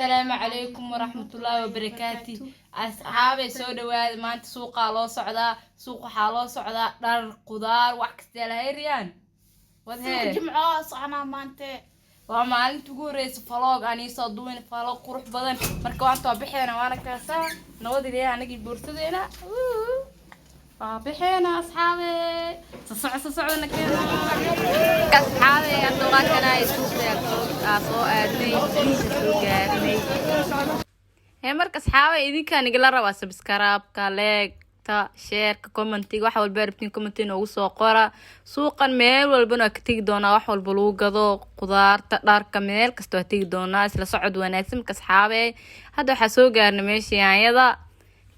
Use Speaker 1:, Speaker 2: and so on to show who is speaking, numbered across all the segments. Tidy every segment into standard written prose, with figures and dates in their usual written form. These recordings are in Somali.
Speaker 1: السلام عليكم ورحمة الله وبركاته. أصحابي سو دواad maanta suuqa loo socdaa suuqa waxa loo socdaa dhar qudaar wax kasta la heeriyaan
Speaker 2: suuqa jimco soconaa maanta
Speaker 1: waa maalinta ugu horeysa vlog aan soo duubin vlog qurux badan marka waan soo bixeena waana kaasa nabad ilaa anagi boorsadeena bixeena asxaabi socodna keena asxaabi adoo kana suuqa soo aaday soo gaarnay marka asxaabi idinka nigala rabaa subscribe-ka like-ta share-ka comment-iga wax walba rabtiin comment inoogu soo qora suuqan meel walbana ka tagi doonaa wax walba lagu gado qudaarta dharka meel kasta waa tagi doonaa isla socod wanaagsan marka asxaabi hadda waxa soo gaarnay meesha yaanyada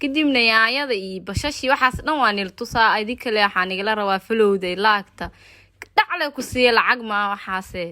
Speaker 1: kadibna yaanyada iyo bashashi waxaas dhan waa nil tusaa idinka le waxaa nigala rabaa falowda laagta dhacle ku siiya lacag ma waxaase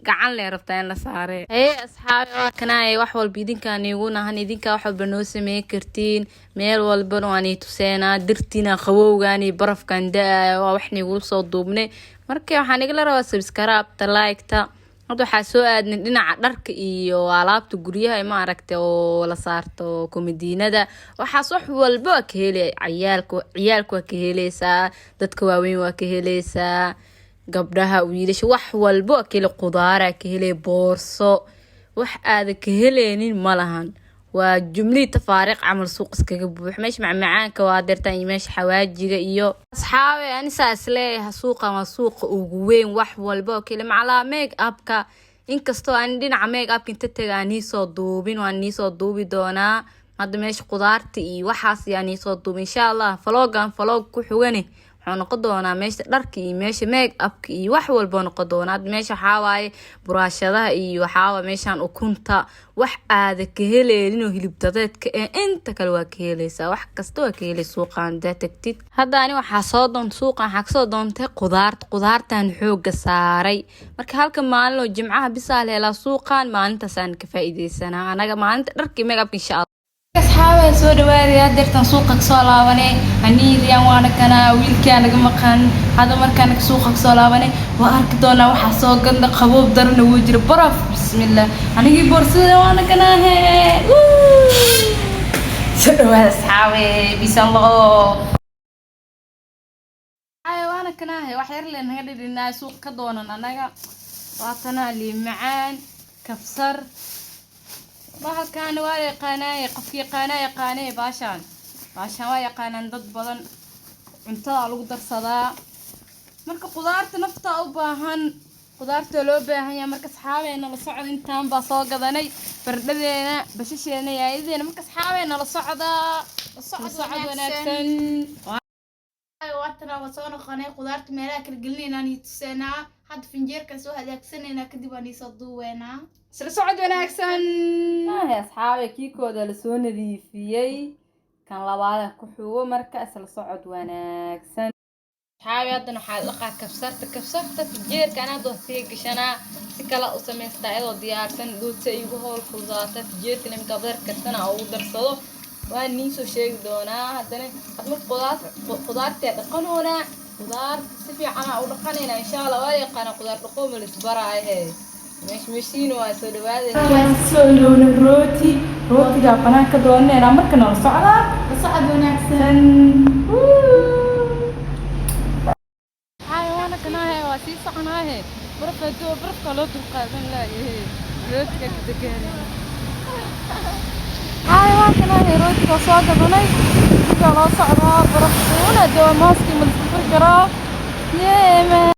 Speaker 1: gacan le rabtaa in la saare asxaabi waa kanaaye wax walba idinkaan iigu nahan idinka wax walba noo sameyn kartiin meel walbana waan ii tuseenaa dirtiina qabowgaan iyo barafkan da-aya waa wax niigu soo duubnay marka waxaa nigala rabaa subscribe-ta like-ta hadda waxaa soo aadnay dhinaca dharka iyo alaabta guryaha ma aragtay oo la saarto komadiinada waxaas wax walba waa ka helay ciyaalka waa ka helaysaa dadka waaweyn waa ka helaysaa gabdhaha wiilasha wax walba waa ka helay qudaara ka helay boorso wax aada ka helaynin ma lahan waa jumlii tafaariiq camal suuq iskaga buux meesha macmacaanka waa deertaan iyo meesha xawaajiga iyo asxaabi anisaas leeyahay suuqan waa suuqa ugu weyn wax walba oo kale macalaa make upka inkastoo aan dhinaca make upka inta taga aan soo duubin waan soo duubi doonaa hadda meesha qudaarta iyo waxaas yaan soo duubin insha Allah vlog ku xigane waxaan noqon doonaa meesha dharka iyo meesha make upka iyo wax walba noqon doonaa meesha waxa waaye buraashadaha iyo waxa meeshan ukunta wax aada ka helaynin oo hilib dadeedka inta kale waa ka helaysaa wax kasta waa ka helay suuqan tagtid hadda ani waxa soo doon suuqan waxa soo doontay qudaartan xooga saaray marka halka maalin oo jimcaha bisaal hela suuqan maalintaas aan ka faa'iideysanaa anaga maalinta dharka make upka insha Allah asxaabi soo dhawaadaya deertan suuqa soo laabanay aniidiyaan waana kana wiilkii anaga maqan hada markaan suuqa soo laabanay waa arki doonaa waxa soo ganda qaboob darna wuu jira baraf bismillaah anigi boorsada waana kana soo dhawaad asxaabi bisallah waana kana wax yar leen naga dhidinaa suuq ka doonan anaga waatana liimacaan kabsar bahalkan waa yaqaanay qofkii yaqaanay baashan waa yaqaanaan dad badan cuntada lagu darsadaa marka qudaarta nafta u baahan qudaarta loo baahan yahay marka asxaabeena la socod intaan baa soo gadanay bardhadeena bashasheena yaayadeena marka asxaabeena la socod wanaagsan
Speaker 2: waatana waa soo noqonay qudaarta meelaha kala gelinayna tuseenaa hadda finjeerka soo hagaagsanayna kadib aan soo duuweynaa
Speaker 1: isla socod wanaagsan asxaabi kiikooda la soo nadiifiyay kan labaad ku xugo marka isla socod wanaagsan asxaabi hadana waxa la kabsarta finjeerka ana doo sii gashanaa si kala u sameystaa iyadoo diyaarsan doodsa igu hool fudaata finjeerka nimka badarkana ugu darsado waan soo sheegi doonaa hadana qudaarta dhaqanoona qudaar si fiican u dhaqanayna insha Allah waa yaqaan qudaar dhaqoom la isbaraahay مشين واسود وهذا سولون روتي ده قناة كدونا أنا مركنا
Speaker 2: صعد ونكسن
Speaker 1: هاي وانا كنا هاي واسي صحنا هاي برف كلو تقابل لا روتي كده كده هاي وانا كنا هاي روتي كصاد بناي كلا صعدها برف ولا دو ماسكي من الفكرة يا